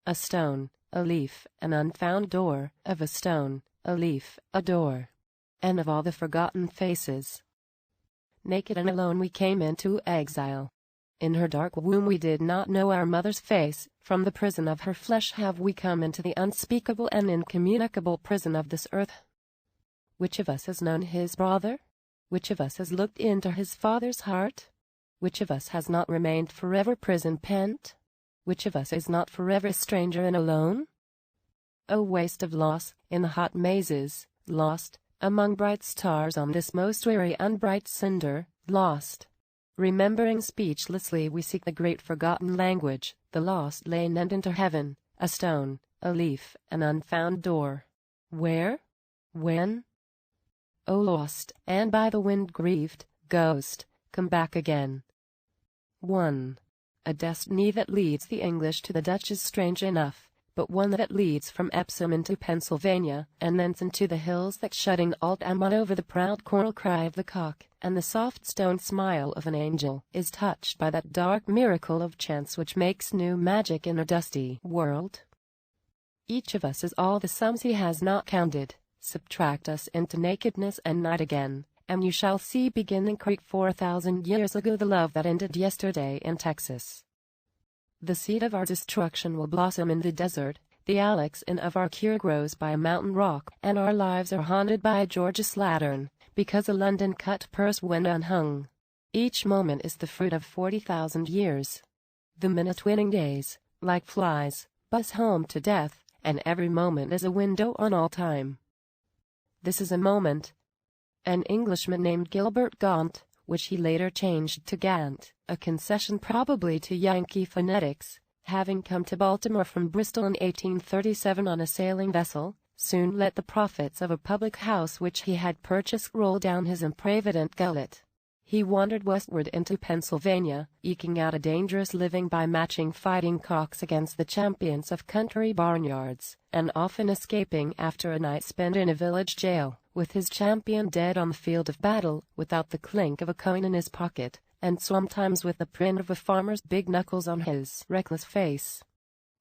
A stone, a leaf, an unfound door, of a stone, a leaf, a door. And of all the forgotten faces. Naked and alone we came into exile. In her dark womb we did not know our mother's face, from the prison of her flesh have we come into the unspeakable and incommunicable prison of this earth. Which of us has known his brother? Which of us has looked into his father's heart? Which of us has not remained forever prison-pent? Which of us is not forever a stranger and alone? O waste of loss, in the hot mazes, lost, among bright stars on this most weary and bright cinder, lost. Remembering speechlessly we seek the great forgotten language, the lost lane and into heaven, a stone, a leaf, an unfound door. Where? When? O lost, and by the wind grieved, ghost, come back again. 1. A destiny that leads the English to the Dutch is strange enough, but one that leads from Epsom into Pennsylvania, and thence into the hills that shutting Altamont over the proud choral cry of the cock, and the soft stone smile of an angel, is touched by that dark miracle of chance which makes new magic in a dusty world. Each of us is all the sums he has not counted. Subtract us into nakedness and night again, and you shall see beginning creek 4,000 years ago the love that ended yesterday in Texas. The seed of our destruction will blossom in the desert, the alexin of our cure grows by a mountain rock, and our lives are haunted by a Georgia slattern, because a London cut purse went unhung. Each moment is the fruit of 40,000 years. The minute-winning days, like flies, buzz home to death, and every moment is a window on all time. This is a moment. An Englishman named Gilbert Gaunt, which he later changed to Gant, a concession probably to Yankee phonetics, having come to Baltimore from Bristol in 1837 on a sailing vessel, soon let the profits of a public house which he had purchased roll down his improvident gullet. He wandered westward into Pennsylvania, eking out a dangerous living by matching fighting cocks against the champions of country barnyards, and often escaping after a night spent in a village jail, with his champion dead on the field of battle, without the clink of a coin in his pocket, and sometimes with the print of a farmer's big knuckles on his reckless face.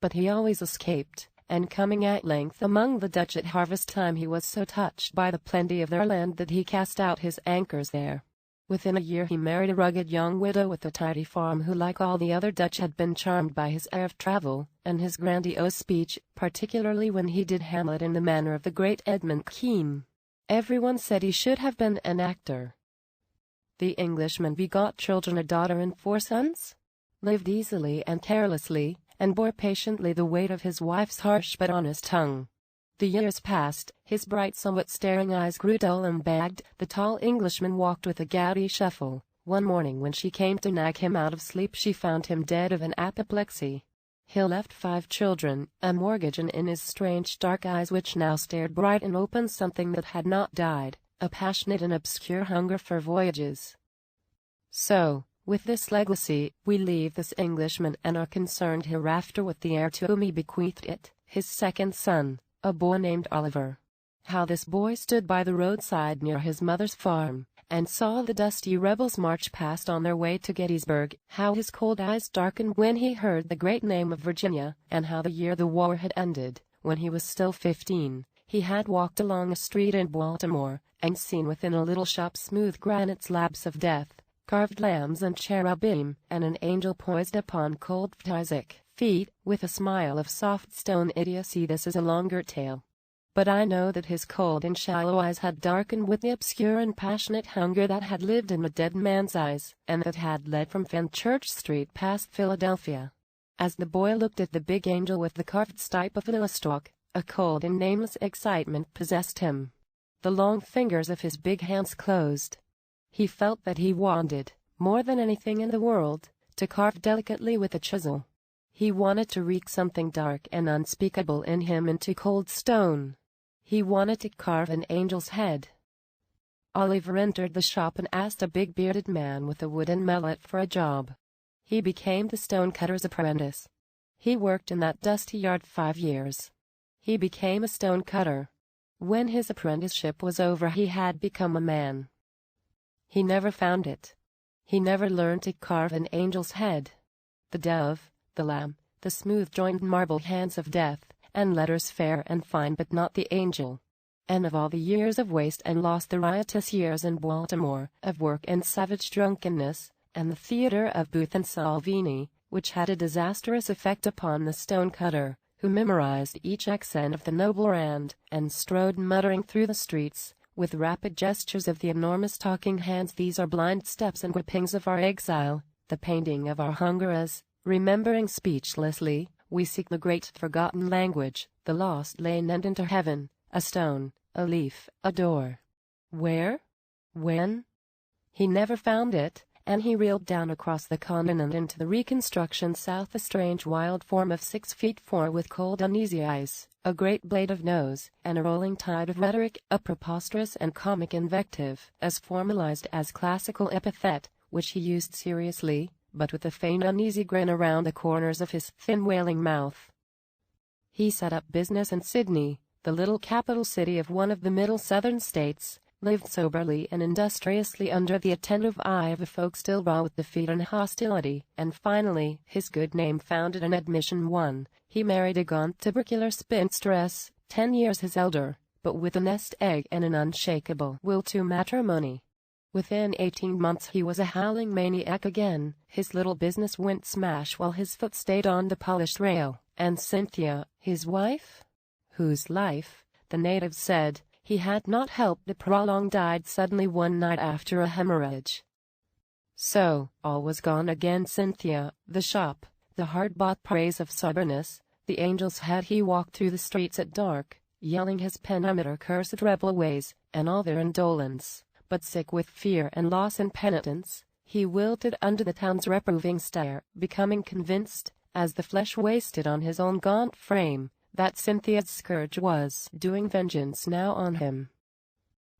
But he always escaped, and coming at length among the Dutch at harvest time he was so touched by the plenty of their land that he cast out his anchors there. Within a year he married a rugged young widow with a tidy farm who like all the other Dutch had been charmed by his air of travel, and his grandiose speech, particularly when he did Hamlet in the manner of the great Edmund Kean. Everyone said he should have been an actor. The Englishman begot children, a daughter and 4 sons, lived easily and carelessly, and bore patiently the weight of his wife's harsh but honest tongue. The years passed, his bright somewhat staring eyes grew dull and bagged, the tall Englishman walked with a gouty shuffle. One morning when she came to nag him out of sleep she found him dead of an apoplexy. He left 5 children, a mortgage, and in his strange dark eyes which now stared bright and open something that had not died, a passionate and obscure hunger for voyages. So, with this legacy, we leave this Englishman and are concerned hereafter with the heir to whom he bequeathed it, his second son, a boy named Oliver. How this boy stood by the roadside near his mother's farm, and saw the dusty rebels march past on their way to Gettysburg, how his cold eyes darkened when he heard the great name of Virginia, and how the year the war had ended, when he was still 15, he had walked along a street in Baltimore, and seen within a little shop smooth granite slabs of death, carved lambs and cherubim, and an angel poised upon cold phthisic feet, with a smile of soft stone idiocy. This is a longer tale. But I know that his cold and shallow eyes had darkened with the obscure and passionate hunger that had lived in a dead man's eyes, and that had led from Fenchurch Street past Philadelphia. As the boy looked at the big angel with the carved stipe of Philistocke, a cold and nameless excitement possessed him. The long fingers of his big hands closed. He felt that he wanted, more than anything in the world, to carve delicately with a chisel. He wanted to wreak something dark and unspeakable in him into cold stone. He wanted to carve an angel's head. Oliver entered the shop and asked a big bearded man with a wooden mallet for a job. He became the stone-cutter's apprentice. He worked in that dusty yard 5 years. He became a stone-cutter. When his apprenticeship was over he had become a man. He never found it. He never learned to carve an angel's head. The dove, the lamb, the smooth-joined marble hands of death, and letters fair and fine but not the angel. And of all the years of waste and loss, the riotous years in Baltimore, of work and savage drunkenness, and the theater of Booth and Salvini, which had a disastrous effect upon the stone-cutter, who memorized each accent of the noble Rand, and strode muttering through the streets, with rapid gestures of the enormous talking hands. These are blind steps and whippings of our exile, the painting of our hunger as, remembering speechlessly, we seek the great forgotten language, the lost lane and into heaven, a stone, a leaf, a door. Where? When? He never found it, and he reeled down across the continent into the Reconstruction South, a strange wild form of 6 feet 4 with cold uneasy eyes, a great blade of nose, and a rolling tide of rhetoric, a preposterous and comic invective, as formalized as classical epithet, which he used seriously, but with a faint uneasy grin around the corners of his thin wailing mouth. He set up business in Sydney, the little capital city of one of the middle southern states, lived soberly and industriously under the attentive eye of a folk still raw with defeat and hostility, and finally, his good name founded and admission won, he married a gaunt tubercular spinstress, 10 years his elder, but with a nest egg and an unshakable will to matrimony. Within 18 months he was a howling maniac again, his little business went smash while his foot stayed on the polished rail, and Cynthia, his wife, whose life, the natives said, he had not helped to prolong, died suddenly one night after a hemorrhage. So, all was gone again. Cynthia, the shop, the hard-bought praise of soberness, the angels had he walked through the streets at dark, yelling his pentameter cursed rebel ways, and all their indolence, but sick with fear and loss and penitence, he wilted under the town's reproving stare, becoming convinced, as the flesh wasted on his own gaunt frame, that Cynthia's scourge was doing vengeance now on him.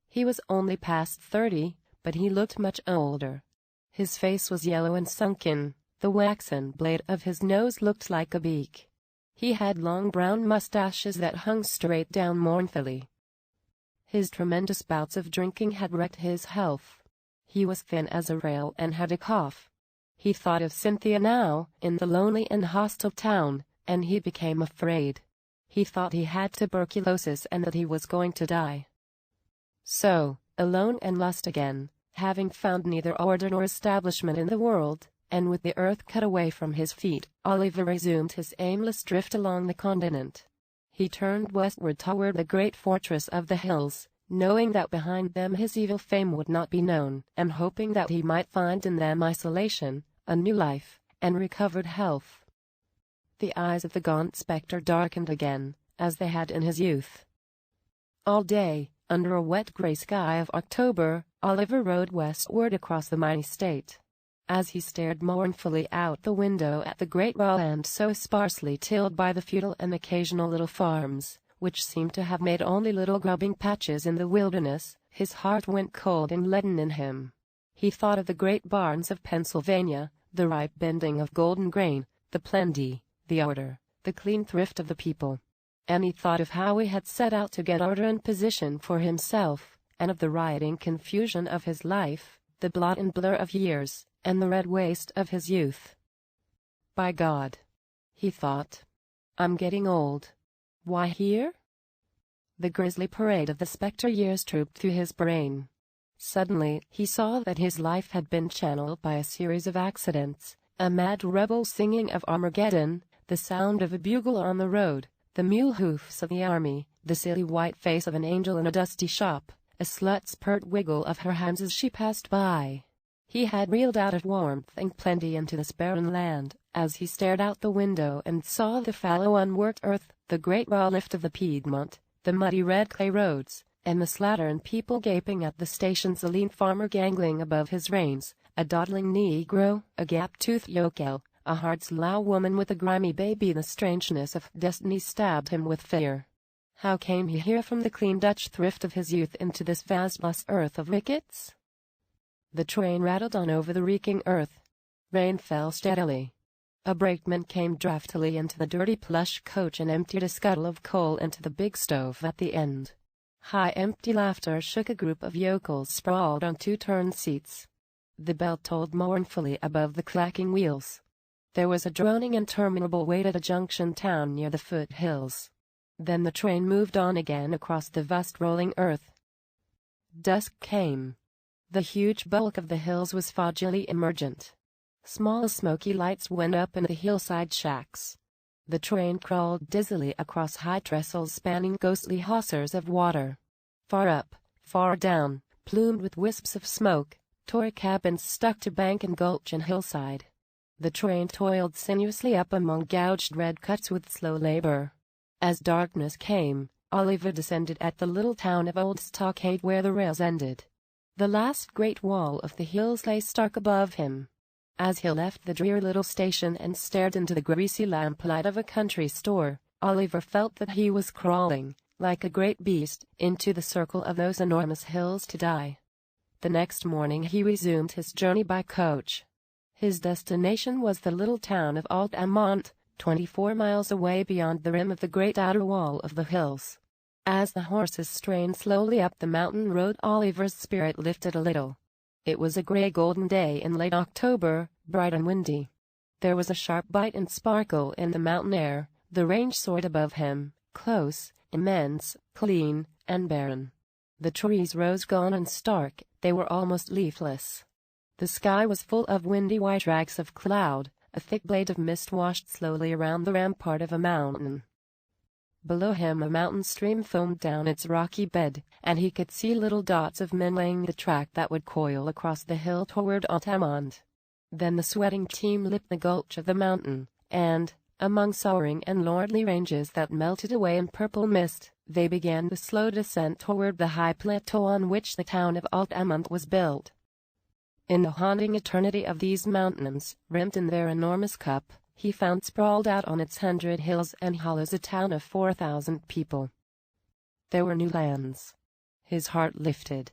He was only past 30, but he looked much older. His face was yellow and sunken, the waxen blade of his nose looked like a beak. He had long brown mustaches that hung straight down mournfully. His tremendous bouts of drinking had wrecked his health. He was thin as a rail and had a cough. He thought of Cynthia now, in the lonely and hostile town, and he became afraid. He thought he had tuberculosis and that he was going to die. So, alone and lost again, having found neither order nor establishment in the world, and with the earth cut away from his feet, Oliver resumed his aimless drift along the continent. He turned westward toward the great fortress of the hills, knowing that behind them his evil fame would not be known, and hoping that he might find in them isolation, a new life, and recovered health. The eyes of the gaunt spectre darkened again, as they had in his youth. All day, under a wet gray sky of October, Oliver rode westward across the mighty state. As he stared mournfully out the window at the great raw land so sparsely tilled by the feudal and occasional little farms, which seemed to have made only little grubbing patches in the wilderness, his heart went cold and leaden in him. He thought of the great barns of Pennsylvania, the ripe bending of golden grain, the plenty, the order, the clean thrift of the people. And he thought of how he had set out to get order and position for himself, and of the rioting confusion of his life, the blot and blur of years, and the red waste of his youth. By God, he thought, I'm getting old. Why here? The grisly parade of the spectre years trooped through his brain. Suddenly, he saw that his life had been channeled by a series of accidents, a mad rebel singing of Armageddon, the sound of a bugle on the road, the mule hoofs of the army, the silly white face of an angel in a dusty shop, a slut's pert wiggle of her hands as she passed by. He had reeled out of warmth and plenty into this barren land, as he stared out the window and saw the fallow unworked earth, the great raw lift of the Piedmont, the muddy red clay roads, and the slattern people gaping at the stations, a lean farmer gangling above his reins, a dawdling Negro, a gap-toothed yokel, a hard slough woman with a grimy baby. The strangeness of destiny stabbed him with fear. How came he here from the clean Dutch thrift of his youth into this vast lost earth of rickets? The train rattled on over the reeking earth. Rain fell steadily. A brakeman came draftily into the dirty plush coach and emptied a scuttle of coal into the big stove at the end. High empty laughter shook a group of yokels sprawled on two turned seats. The bell tolled mournfully above the clacking wheels. There was a droning interminable wait at a junction town near the foothills. Then the train moved on again across the vast rolling earth. Dusk came. The huge bulk of the hills was foggily emergent. Small smoky lights went up in the hillside shacks. The train crawled dizzily across high trestles spanning ghostly hawsers of water. Far up, far down, plumed with wisps of smoke, toy cabins stuck to bank and gulch and hillside. The train toiled sinuously up among gouged red cuts with slow labor. As darkness came, Oliver descended at the little town of Old Stockade where the rails ended. The last great wall of the hills lay stark above him. As he left the drear little station and stared into the greasy lamplight of a country store, Oliver felt that he was crawling, like a great beast, into the circle of those enormous hills to die. The next morning he resumed his journey by coach. His destination was the little town of Altamont, 24 miles away beyond the rim of the great outer wall of the hills. As the horses strained slowly up the mountain road, Oliver's spirit lifted a little. It was a gray golden day in late October, bright and windy. There was a sharp bite and sparkle in the mountain air. The range soared above him, close, immense, clean, and barren. The trees rose gaunt and stark, they were almost leafless. The sky was full of windy white rags of cloud. A thick blade of mist washed slowly around the rampart of a mountain. Below him a mountain stream foamed down its rocky bed, and he could see little dots of men laying the track that would coil across the hill toward Altamont. Then the sweating team lipped the gulch of the mountain, and, among soaring and lordly ranges that melted away in purple mist, they began the slow descent toward the high plateau on which the town of Altamont was built. In the haunting eternity of these mountains, rimmed in their enormous cup, he found sprawled out on its 100 hills and hollows a town of 4,000 people. There were new lands. His heart lifted.